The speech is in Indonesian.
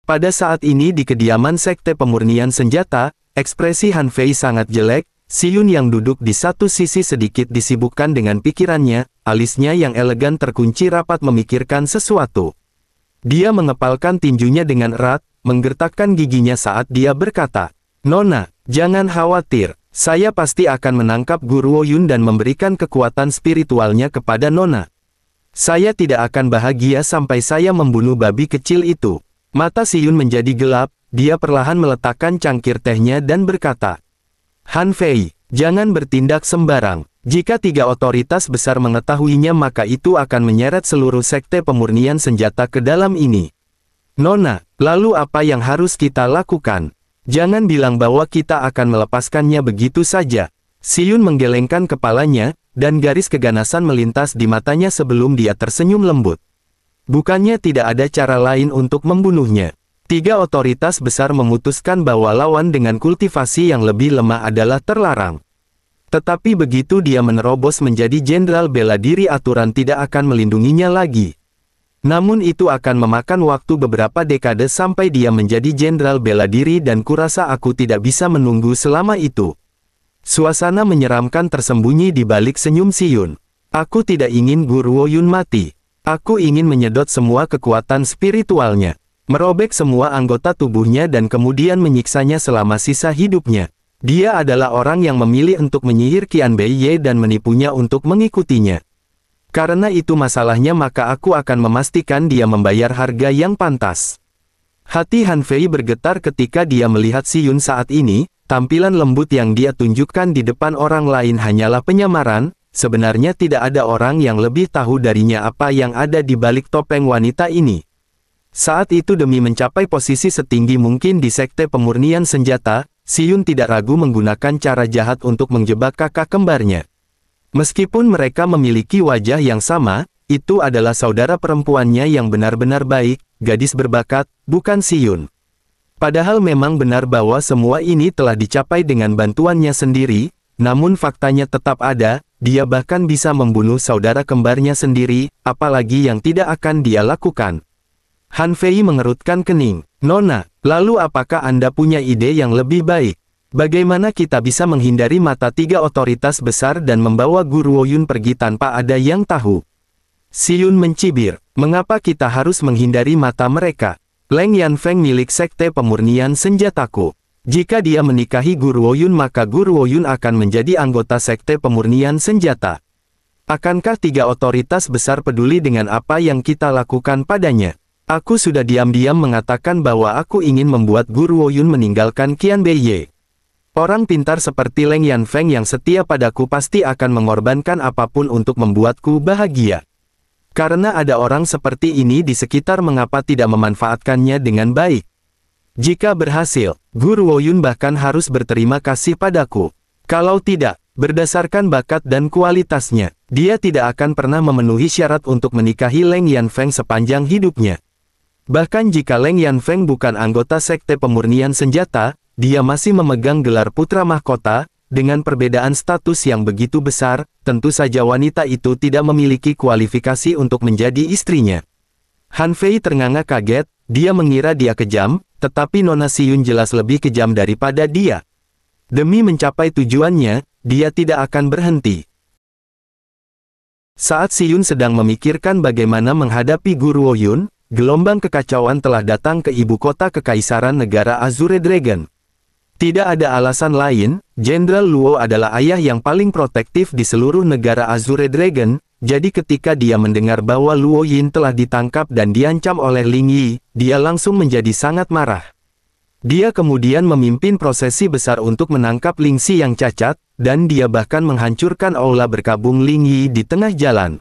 Pada saat ini di kediaman Sekte Pemurnian Senjata, ekspresi Han Fei sangat jelek. Si Yun yang duduk di satu sisi sedikit disibukkan dengan pikirannya, alisnya yang elegan terkunci rapat memikirkan sesuatu. Dia mengepalkan tinjunya dengan erat, menggertakkan giginya saat dia berkata, "Nona, jangan khawatir, saya pasti akan menangkap Guru Wo Yun dan memberikan kekuatan spiritualnya kepada Nona. Saya tidak akan bahagia sampai saya membunuh babi kecil itu." Mata Si Yun menjadi gelap, dia perlahan meletakkan cangkir tehnya dan berkata, "Han Fei, jangan bertindak sembarang. Jika 3 otoritas besar mengetahuinya maka itu akan menyeret seluruh Sekte Pemurnian Senjata ke dalam ini. Nona, lalu apa yang harus kita lakukan? Jangan bilang bahwa kita akan melepaskannya begitu saja." Si Yun menggelengkan kepalanya, dan garis keganasan melintas di matanya sebelum dia tersenyum lembut. Bukannya tidak ada cara lain untuk membunuhnya. 3 otoritas besar memutuskan bahwa lawan dengan kultivasi yang lebih lemah adalah terlarang. Tetapi begitu dia menerobos menjadi jenderal bela diri aturan tidak akan melindunginya lagi. Namun itu akan memakan waktu beberapa dekade sampai dia menjadi jenderal bela diri dan kurasa aku tidak bisa menunggu selama itu. Suasana menyeramkan tersembunyi di balik senyum Si Yun. Aku tidak ingin Guru Wo Yun mati. Aku ingin menyedot semua kekuatan spiritualnya, merobek semua anggota tubuhnya dan kemudian menyiksanya selama sisa hidupnya. Dia adalah orang yang memilih untuk menyihir Qian Beiye dan menipunya untuk mengikutinya. Karena itu masalahnya maka aku akan memastikan dia membayar harga yang pantas. Hati Han Fei bergetar ketika dia melihat Si Yun saat ini. Tampilan lembut yang dia tunjukkan di depan orang lain hanyalah penyamaran. Sebenarnya tidak ada orang yang lebih tahu darinya apa yang ada di balik topeng wanita ini. Saat itu demi mencapai posisi setinggi mungkin di Sekte Pemurnian Senjata, Si Yun tidak ragu menggunakan cara jahat untuk menjebak kakak kembarnya. Meskipun mereka memiliki wajah yang sama, itu adalah saudara perempuannya yang benar-benar baik, gadis berbakat, bukan Si Yun. Padahal memang benar bahwa semua ini telah dicapai dengan bantuannya sendiri, namun faktanya tetap ada. Dia bahkan bisa membunuh saudara kembarnya sendiri, apalagi yang tidak akan dia lakukan. Han Fei mengerutkan kening. "Nona, lalu apakah Anda punya ide yang lebih baik? Bagaimana kita bisa menghindari mata 3 otoritas besar dan membawa Guru Wo Yun pergi tanpa ada yang tahu?" Si Yun mencibir, "Mengapa kita harus menghindari mata mereka? Leng Yanfeng milik Sekte Pemurnian Senjataku. Jika dia menikahi Guru Wo Yun maka Guru Wo Yun akan menjadi anggota Sekte Pemurnian Senjata. Akankah 3 otoritas besar peduli dengan apa yang kita lakukan padanya? Aku sudah diam-diam mengatakan bahwa aku ingin membuat Guru Wo Yun meninggalkan Qian Beiye. Orang pintar seperti Leng Yanfeng yang setia padaku pasti akan mengorbankan apapun untuk membuatku bahagia. Karena ada orang seperti ini di sekitar mengapa tidak memanfaatkannya dengan baik? Jika berhasil, Guru Wo Yun bahkan harus berterima kasih padaku. Kalau tidak, berdasarkan bakat dan kualitasnya, dia tidak akan pernah memenuhi syarat untuk menikahi Leng Yanfeng sepanjang hidupnya. Bahkan jika Leng Yanfeng bukan anggota Sekte Pemurnian Senjata, dia masih memegang gelar putra mahkota. Dengan perbedaan status yang begitu besar, tentu saja wanita itu tidak memiliki kualifikasi untuk menjadi istrinya. Han Fei ternganga kaget, dia mengira dia kejam, tetapi Nona Si Yun jelas lebih kejam daripada dia. Demi mencapai tujuannya, dia tidak akan berhenti. Saat Si Yun sedang memikirkan bagaimana menghadapi Guru Wo Yun, gelombang kekacauan telah datang ke ibu kota Kekaisaran Negara Azure Dragon. Tidak ada alasan lain, Jenderal Luo adalah ayah yang paling protektif di seluruh negara Azure Dragon. Jadi ketika dia mendengar bahwa Luo Yin telah ditangkap dan diancam oleh Ling Yi, dia langsung menjadi sangat marah. Dia kemudian memimpin prosesi besar untuk menangkap Ling Xi yang cacat, dan dia bahkan menghancurkan aula berkabung Ling Yi di tengah jalan.